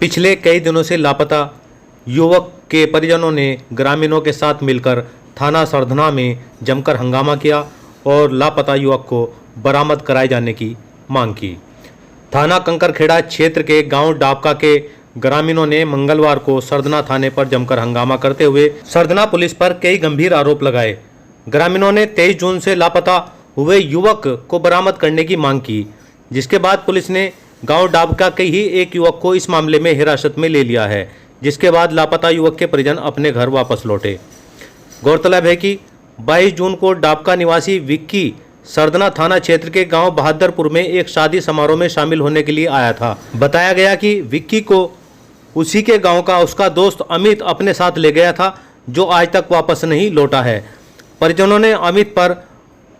पिछले कई दिनों से लापता युवक के परिजनों ने ग्रामीणों के साथ मिलकर थाना सरधना में जमकर हंगामा किया और लापता युवक को बरामद कराए जाने की मांग की। थाना कंकरखेड़ा क्षेत्र के गांव डाबका के ग्रामीणों ने मंगलवार को सरधना थाने पर जमकर हंगामा करते हुए सरधना पुलिस पर कई गंभीर आरोप लगाए। ग्रामीणों ने 23 जून से लापता हुए युवक को बरामद करने की मांग की, जिसके बाद पुलिस ने गांव डाबका के ही एक युवक को इस मामले में हिरासत में ले लिया है, जिसके बाद लापता युवक के परिजन अपने घर वापस लौटे। गौरतलब है कि 22 जून को डाबका निवासी विक्की सरधना थाना क्षेत्र के गांव बहादुरपुर में एक शादी समारोह में शामिल होने के लिए आया था। बताया गया कि विक्की को उसी के गांव का उसका दोस्त अमित अपने साथ ले गया था, जो आज तक वापस नहीं लौटा है। परिजनों ने अमित पर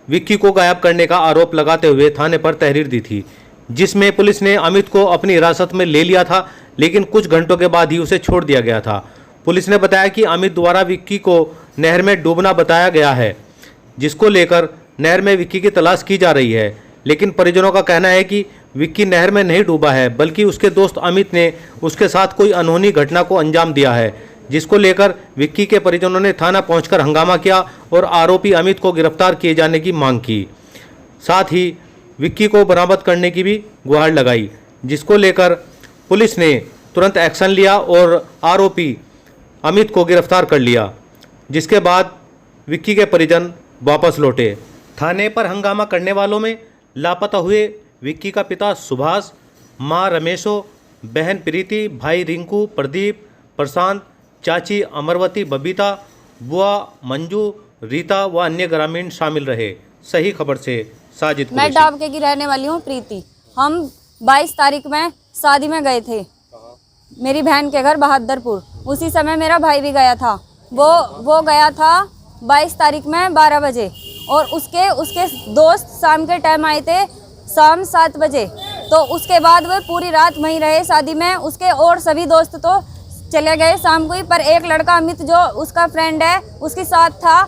विक्की को गायब करने का आरोप लगाते हुए थाने पर तहरीर दी थी, जिसमें पुलिस ने अमित को अपनी हिरासत में ले लिया था, लेकिन कुछ घंटों के बाद ही उसे छोड़ दिया गया था। पुलिस ने बताया कि अमित द्वारा विक्की को नहर में डूबना बताया गया है, जिसको लेकर नहर में विक्की की तलाश की जा रही है। लेकिन परिजनों का कहना है कि विक्की नहर में नहीं डूबा है, बल्कि उसके दोस्त अमित ने उसके साथ कोई अनहोनी घटना को अंजाम दिया है, जिसको लेकर विक्की के परिजनों ने थाना पहुंचकर हंगामा किया और आरोपी अमित को गिरफ्तार किए जाने की मांग की। साथ ही विक्की को बरामद करने की भी गुहार लगाई, जिसको लेकर पुलिस ने तुरंत एक्शन लिया और आरोपी अमित को गिरफ्तार कर लिया, जिसके बाद विक्की के परिजन वापस लौटे। थाने पर हंगामा करने वालों में लापता हुए विक्की का पिता सुभाष, मां रमेशो, बहन प्रीति, भाई रिंकू, प्रदीप, प्रशांत, चाची अमरवती, बबीता, बुआ मंजू, रीता व अन्य ग्रामीण शामिल रहे। सही खबर से साजिद। मैं डाबके की रहने वाली हूँ प्रीति। हम 22 तारीख में शादी में गए थे मेरी बहन के घर बहादुरपुर। उसी समय मेरा भाई भी गया था। वो गया था 22 तारीख में 12 बजे और उसके दोस्त शाम के टाइम आए थे, शाम 7 बजे। तो उसके बाद वो पूरी रात वहीं रहे शादी में। उसके और सभी दोस्त तो चले गए शाम को ही, पर एक लड़का अमित जो उसका फ्रेंड है उसके साथ था,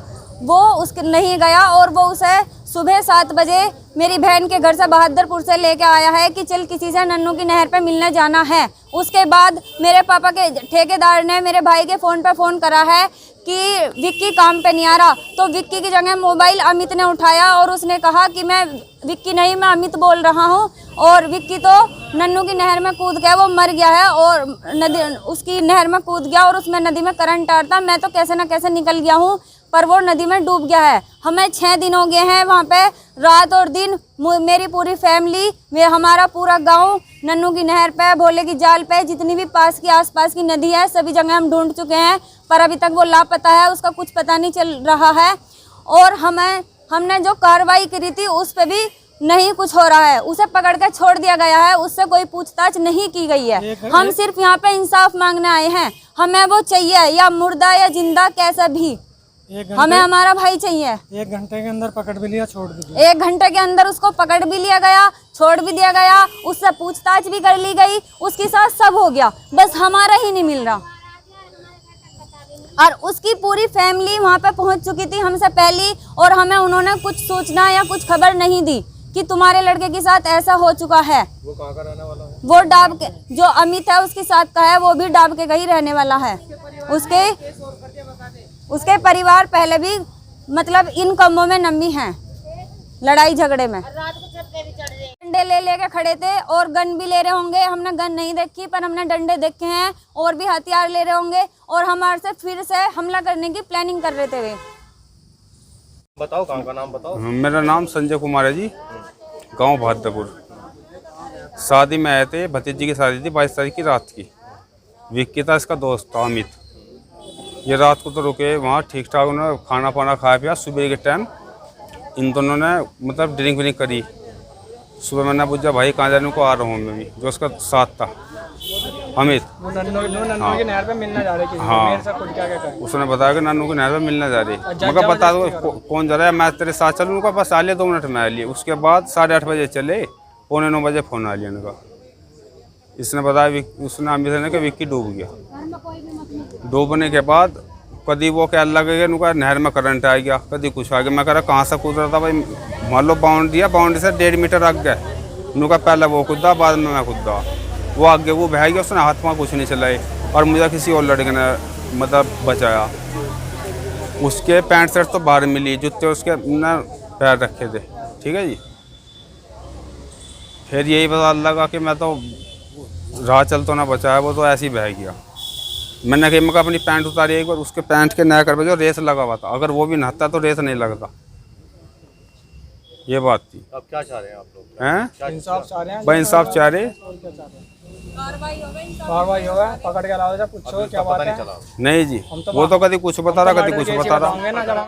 वो उसके नहीं गया और वो उसे सुबह 7 बजे मेरी बहन के घर से बहादुरपुर से लेके आया है कि चल किसी से नन्नू की नहर पे मिलने जाना है। उसके बाद मेरे पापा के ठेकेदार ने मेरे भाई के फ़ोन पे फ़ोन करा है कि विक्की काम पे नहीं आ रहा, तो विक्की की जगह मोबाइल अमित ने उठाया और उसने कहा कि मैं विक्की नहीं, मैं अमित बोल रहा हूँ। और विक्की तो नन्नू की नहर में कूद गया, वो मर गया है और नदी उसकी नहर में कूद गया और उसमें नदी में करंट आ रहा था। मैं तो कैसे ना कैसे निकल गया हूँ, पर वो नदी में डूब गया है। हमें 6 दिन हो गए हैं वहाँ पे, रात और दिन मेरी पूरी फैमिली, हमारा पूरा गांव नन्नू की नहर पे, भोले की जाल पे, जितनी भी पास की आसपास की नदी है सभी जगह हम ढूंढ चुके हैं, पर अभी तक वो लापता है, उसका कुछ पता नहीं चल रहा है। और हमने जो कार्रवाई करी थी उस पर भी नहीं कुछ हो रहा है। उसे पकड़ के छोड़ दिया गया है, उससे कोई पूछताछ नहीं की गई है। हम सिर्फ यहाँ पे इंसाफ मांगने आए हैं। हमें वो चाहिए, या मुर्दा या जिंदा, कैसा भी हमें हमारा भाई चाहिए। 1 घंटे के अंदर पकड़ भी लिया, छोड़ भी दिया। 1 घंटे के अंदर उसको पकड़ भी लिया गया, छोड़ भी दिया गया, उससे पूछताछ भी कर ली गई, उसके साथ सब हो गया, बस हमारा ही नहीं मिल रहा। और उसकी पूरी फैमिली वहाँ पे पहुँच चुकी थी हमसे पहले, और हमें उन्होंने कुछ सूचना या कुछ खबर नहीं दी कि तुम्हारे लड़के के साथ ऐसा हो चुका है। वो कहाँ का रहने वाला है? वो डाबके, जो अमित है उसके साथ का है, वो भी डाबके का ही रहने वाला है। उसके परिवार पहले भी मतलब इन कामों में नमी हैं, लड़ाई झगड़े में। डंडे ले लेके खड़े थे और गन भी ले रहे होंगे। हमने गन नहीं देखी, पर हमने डंडे देखे हैं, और भी हथियार ले रहे होंगे, और हमारे से फिर से हमला करने की प्लानिंग कर रहे थे वे। बताओ गांव का नाम बताओ। मेरा नाम संजय कुमार है जी, गांव बहादुरपुर। शादी में आए थे, भतीजी की शादी थी 22 तारीख की रात की। विक्की था इसका दोस्त था अमित। ये रात को तो रुके वहाँ, ठीक ठाक उन्होंने खाना पाना खाया पिया। सुबह के टाइम इन दोनों ने मतलब ड्रिंक व्रिंक करी। सुबह मैंने पूछा भाई कहाँ जाने को, आ रहा हूँ मैं भी, जो उसका साथ था अमित। नन्नू की नहर पे मिलने जा रहे। हाँ, उसने बताया कि नन्नू की नहर पे मिलने जा रही। मगर बता दो कौन जा रहा है, मैं तेरे साथ चलूँ। उनका बस आ लिया, 2 मिनट में आ लिए। उसके बाद 8:30 बजे चले, 8:45 बजे फ़ोन आ लिया उनका। इसने बताया, उसने अमित ने कि विक्की डूब गया। डूबने के बाद कभी वो क्या लग गया, उनका नहर में करंट आ गया, कभी कुछ आ गया। मैं कह रहा कहाँ से कूद रहा था भाई, मान लो बाउंड्री है, बाउंड्री से 1.5 मीटर आग गए। उनका पहले वो कूदा, बाद में मैं कूदा। वो आगे वो बह गया, उसने हाथ पाँव कुछ नहीं चलाए और मुझे किसी और लड़के ने मतलब बचाया। उसके पैंट शर्ट तो बाहर मिली, जूते उसके ना पैर रखे थे, ठीक है जी। फिर यही पता लगा कि मैं तो राह चलता ना बचाया, वो तो ऐसे ही बह गया। मैंने कहा मैं अपनी पैंट उतारी एक बार, उसके पैंट के नया कर जो रेस लगा हुआ था, अगर वो भी नहाता तो रेस नहीं लगता। ये बात थी। अब क्या चाह रहे हैं आप लोग? हैं इंसाफ चाह रहे हैं। भाई इंसाफ चाह रहे। और क्या चाह रहे हैं? कार्रवाई होगा, पकड़ के लाओ, जब पूछो क्या बात है। नहीं जी, हम तो वो तो कभी कुछ बता रहा, कभी कुछ बता रहा। बताओगे ना जब